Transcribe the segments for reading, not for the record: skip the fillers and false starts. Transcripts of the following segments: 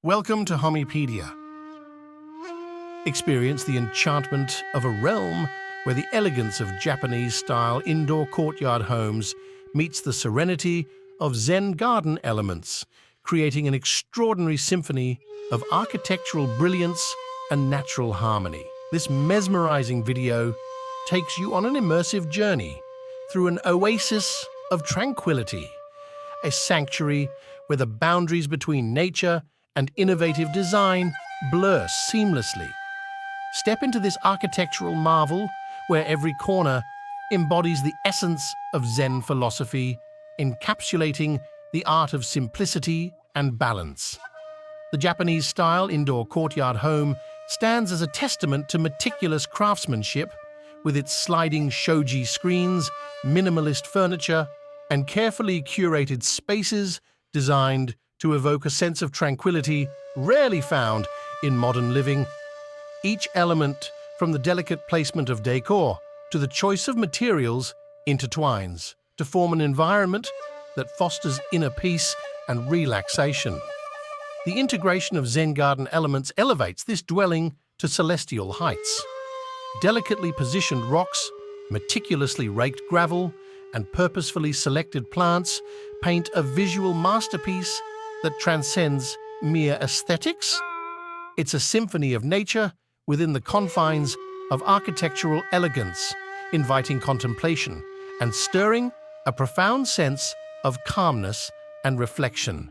Welcome to Homipedia. Experience the enchantment of a realm where the elegance of Japanese-style indoor courtyard homes meets the serenity of Zen garden elements, creating an extraordinary symphony of architectural brilliance and natural harmony. This mesmerizing video takes you on an immersive journey through an oasis of tranquility, a sanctuary where the boundaries between nature and innovative design blur seamlessly. Step into this architectural marvel where every corner embodies the essence of Zen philosophy, encapsulating the art of simplicity and balance. The Japanese-style indoor courtyard home stands as a testament to meticulous craftsmanship, with its sliding Shoji screens, minimalist furniture, and carefully curated spaces designed to evoke a sense of tranquility rarely found in modern living. Each element, from the delicate placement of decor to the choice of materials, intertwines to form an environment that fosters inner peace and relaxation. The integration of Zen garden elements elevates this dwelling to celestial heights. Delicately positioned rocks, meticulously raked gravel, and purposefully selected plants paint a visual masterpiece that transcends mere aesthetics. It's a symphony of nature within the confines of architectural elegance, inviting contemplation and stirring a profound sense of calmness and reflection.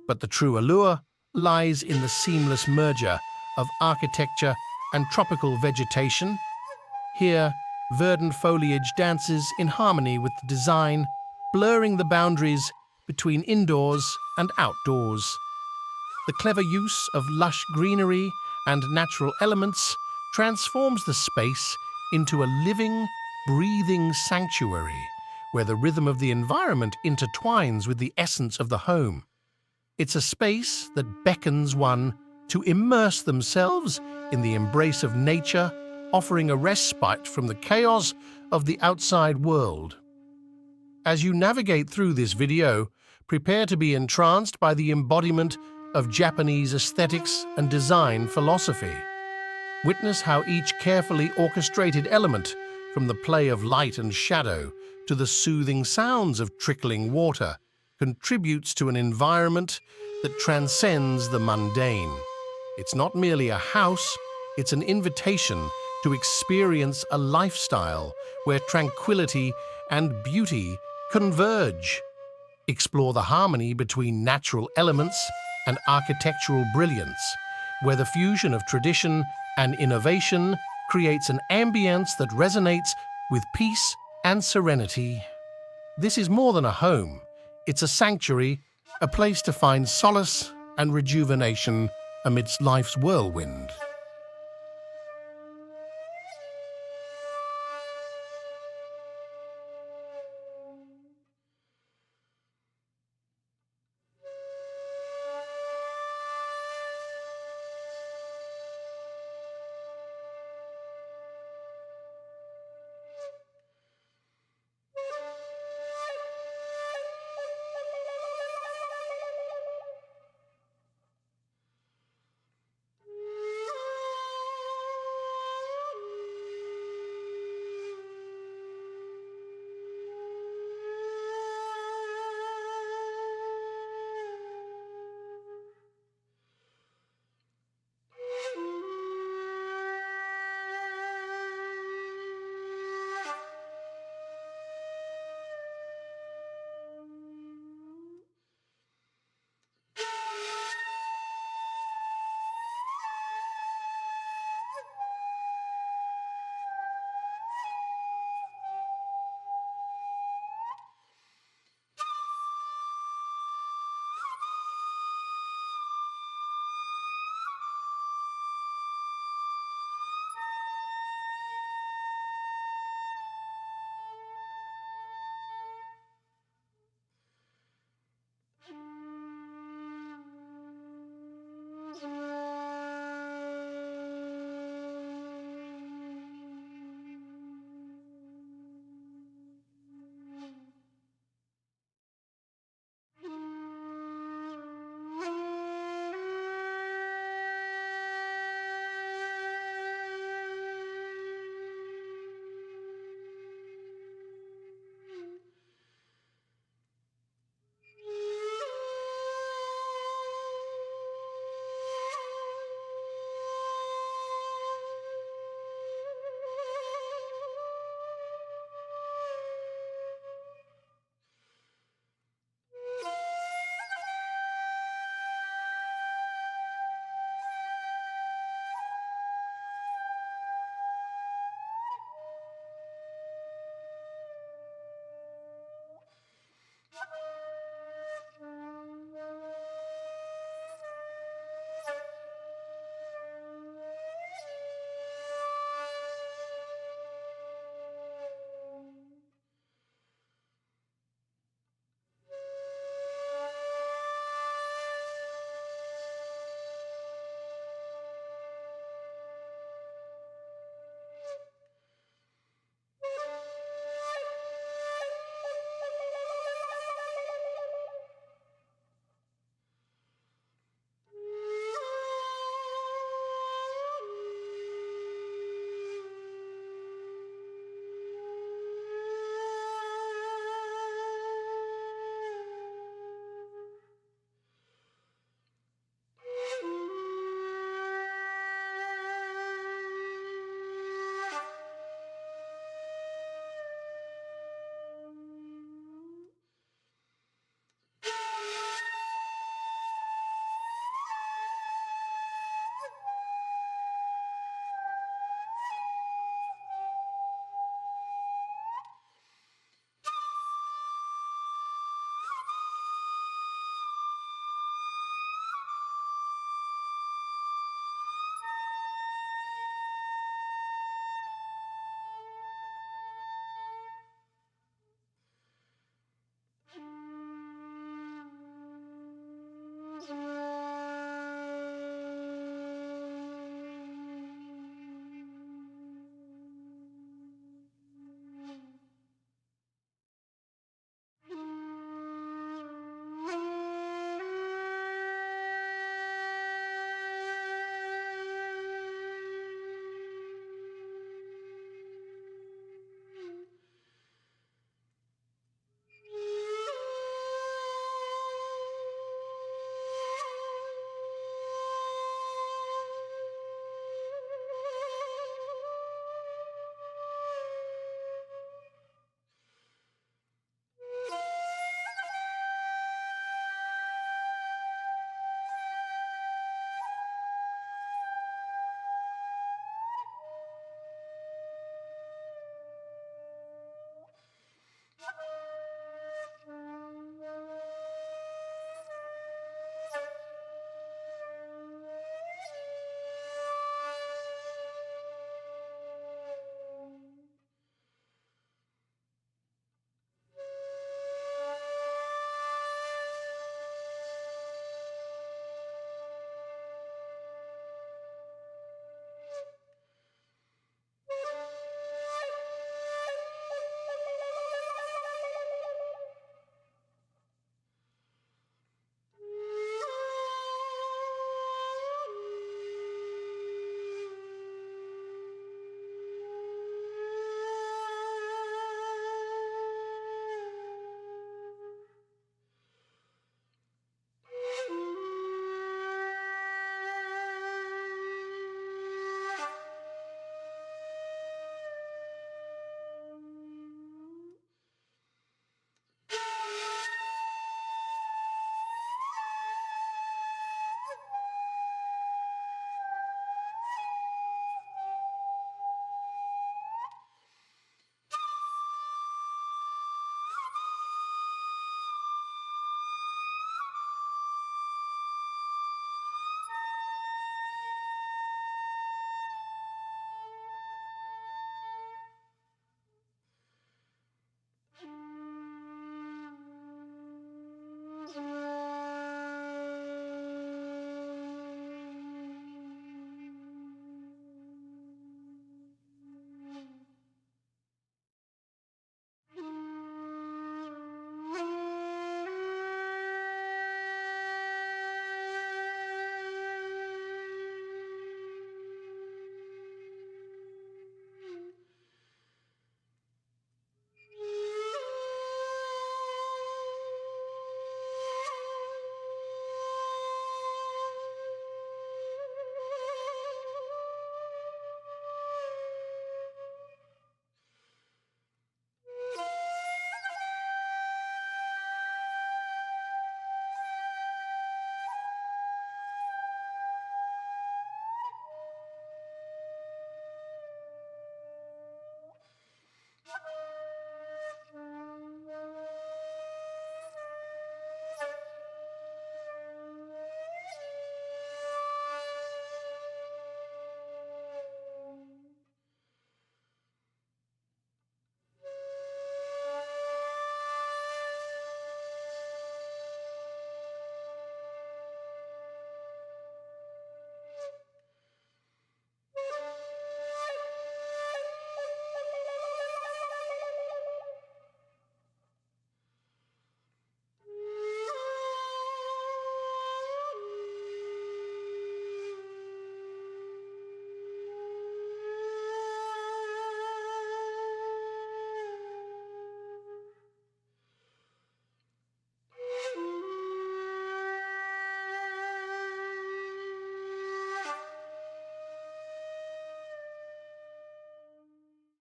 But the true allure lies in the seamless merger of architecture and tropical vegetation. Here, verdant foliage dances in harmony with the design, blurring the boundaries between indoors and outdoors. The clever use of lush greenery and natural elements transforms the space into a living, breathing sanctuary where the rhythm of the environment intertwines with the essence of the home. It's a space that beckons one to immerse themselves in the embrace of nature, offering a respite from the chaos of the outside world. As you navigate through this video, prepare to be entranced by the embodiment of Japanese aesthetics and design philosophy. Witness how each carefully orchestrated element, from the play of light and shadow to the soothing sounds of trickling water, contributes to an environment that transcends the mundane. It's not merely a house, it's an invitation to experience a lifestyle where tranquility and beauty converge. Explore the harmony between natural elements and architectural brilliance, where the fusion of tradition and innovation creates an ambience that resonates with peace and serenity. This is more than a home. It's a sanctuary, a place to find solace and rejuvenation amidst life's whirlwind.